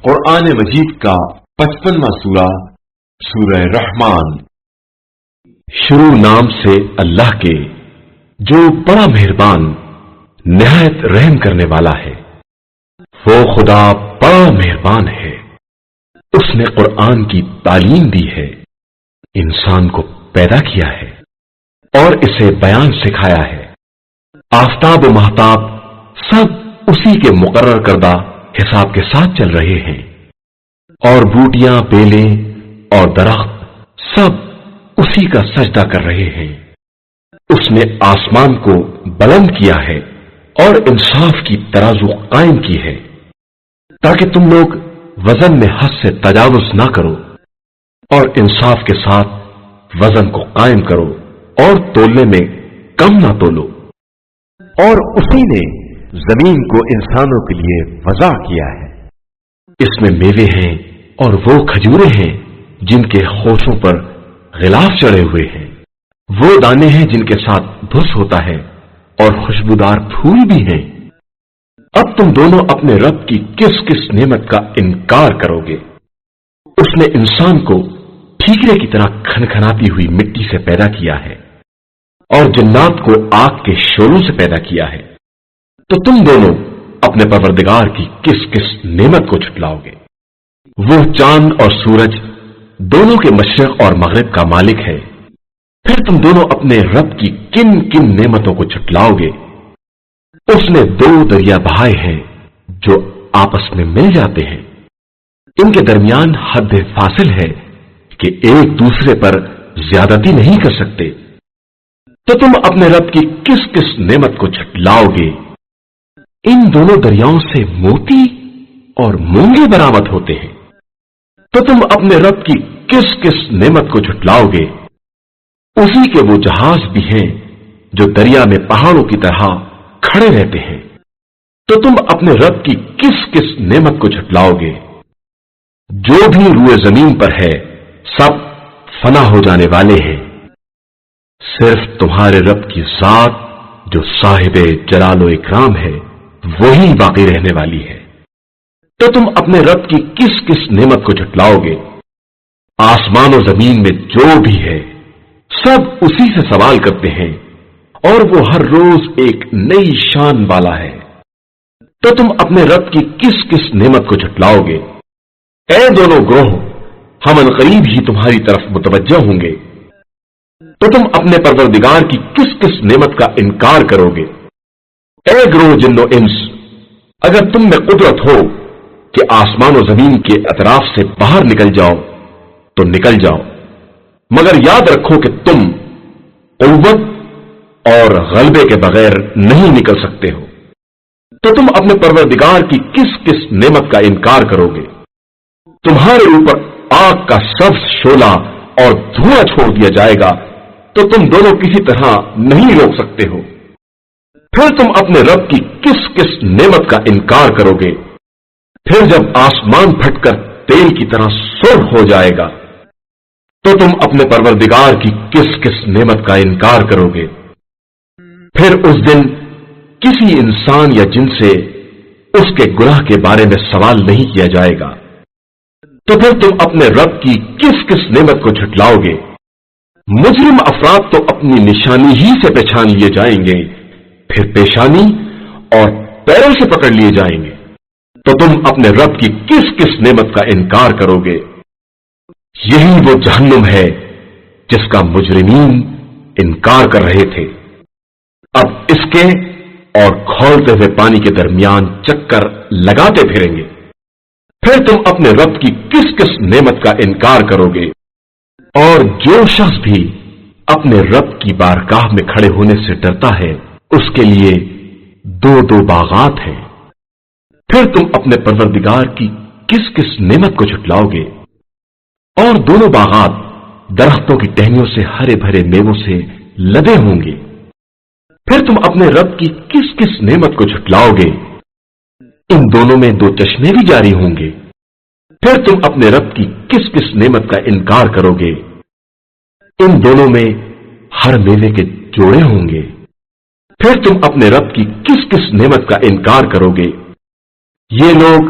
قرآن مجید کا 55واں سورہ سورہ رحمان۔ شروع نام سے اللہ کے جو بڑا مہربان نہایت رحم کرنے والا ہے۔ وہ خدا بڑا مہربان ہے، اس نے قرآن کی تعلیم دی ہے، انسان کو پیدا کیا ہے اور اسے بیان سکھایا ہے۔ آفتاب و مہتاب سب اسی کے مقرر کردہ حساب کے ساتھ چل رہے ہیں، اور بوٹیاں، بیلیں اور درخت سب اسی کا سجدہ کر رہے ہیں۔ اس نے آسمان کو بلند کیا ہے اور انصاف کی ترازو قائم کی ہے، تاکہ تم لوگ وزن میں حد سے تجاوز نہ کرو اور انصاف کے ساتھ وزن کو قائم کرو اور تولنے میں کم نہ تولو۔ اور اسی نے زمین کو انسانوں کے لیے وضع کیا ہے، اس میں میوے ہیں اور وہ کھجورے ہیں جن کے خوشوں پر غلاف چڑھے ہوئے ہیں، وہ دانے ہیں جن کے ساتھ بھس ہوتا ہے اور خوشبودار پھول بھی ہیں۔ اب تم دونوں اپنے رب کی کس کس نعمت کا انکار کرو گے؟ اس نے انسان کو ٹھیکرے کی طرح کھنکھناتی ہوئی مٹی سے پیدا کیا ہے اور جنات کو آگ کے شعلوں سے پیدا کیا ہے، تو تم دونوں اپنے پروردگار کی کس کس نعمت کو جھٹلاؤ گے؟ وہ چاند اور سورج دونوں کے مشرق اور مغرب کا مالک ہے، پھر تم دونوں اپنے رب کی کن کن نعمتوں کو جھٹلاؤ گے؟ اس نے دو دریا بہائے ہیں جو آپس میں مل جاتے ہیں، ان کے درمیان حد فاصل ہے کہ ایک دوسرے پر زیادتی نہیں کر سکتے، تو تم اپنے رب کی کس کس نعمت کو جھٹلاؤ گے؟ ان دونوں دریاؤں سے موتی اور مونگے برآمد ہوتے ہیں، تو تم اپنے رب کی کس کس نعمت کو جھٹلاؤ گے؟ اسی کے وہ جہاز بھی ہیں جو دریا میں پہاڑوں کی طرح کھڑے رہتے ہیں، تو تم اپنے رب کی کس کس نعمت کو جھٹلاؤ گے؟ جو بھی روئے زمین پر ہے سب فنا ہو جانے والے ہیں، صرف تمہارے رب کی ذات جو صاحب جلال و اکرام ہے وہی باقی رہنے والی ہے۔ تو تم اپنے رب کی کس کس نعمت کو جھٹلاؤ گے؟ آسمان و زمین میں جو بھی ہے سب اسی سے سوال کرتے ہیں، اور وہ ہر روز ایک نئی شان والا ہے، تو تم اپنے رب کی کس کس نعمت کو جھٹلاؤ گے؟ اے دونوں گروہ، ہم عنقریب ہی تمہاری طرف متوجہ ہوں گے، تو تم اپنے پروردگار کی کس کس نعمت کا انکار کرو گے؟ اے گروہ جن و انس، اگر تم میں قدرت ہو کہ آسمان و زمین کے اطراف سے باہر نکل جاؤ تو نکل جاؤ، مگر یاد رکھو کہ تم قوت اور غلبے کے بغیر نہیں نکل سکتے ہو۔ تو تم اپنے پروردگار کی کس کس نعمت کا انکار کرو گے؟ تمہارے اوپر آگ کا سبز شعلہ اور دھواں چھوڑ دیا جائے گا، تو تم دونوں کسی طرح نہیں روک سکتے ہو۔ پھر تم اپنے رب کی کس کس نعمت کا انکار کرو گے؟ پھر جب آسمان پھٹ کر تیل کی طرح سرخ ہو جائے گا تو تم اپنے پروردگار کی کس کس نعمت کا انکار کرو گے؟ پھر اس دن کسی انسان یا جن سے اس کے گناہ کے بارے میں سوال نہیں کیا جائے گا، تو پھر تم اپنے رب کی کس کس نعمت کو جھٹلاؤ گے؟ مجرم افراد تو اپنی نشانی ہی سے پہچان لیے جائیں گے، پھر پیشانی اور پیروں سے پکڑ لیے جائیں گے، تو تم اپنے رب کی کس کس نعمت کا انکار کرو گے؟ یہی وہ جہنم ہے جس کا مجرمین انکار کر رہے تھے۔ اب اس کے اور کھولتے ہوئے پانی کے درمیان چکر لگاتے پھریں گے، پھر تم اپنے رب کی کس کس نعمت کا انکار کرو گے؟ اور جو شخص بھی اپنے رب کی بارگاہ میں کھڑے ہونے سے ڈرتا ہے اس کے لیے دو دو باغات ہیں۔ پھر تم اپنے پروردگار کی کس کس نعمت کو جھٹلاؤ گے؟ اور دونوں باغات درختوں کی ٹہنیوں سے ہرے بھرے میووں سے لدے ہوں گے۔ پھر تم اپنے رب کی کس کس نعمت کو جھٹلاؤ گے؟ ان دونوں میں دو چشمے بھی جاری ہوں گے۔ پھر تم اپنے رب کی کس کس نعمت کا انکار کرو گے؟ ان دونوں میں ہر میوے کے جوڑے ہوں گے۔ پھر تم اپنے رب کی کس کس نعمت کا انکار کرو گے؟ یہ لوگ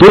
2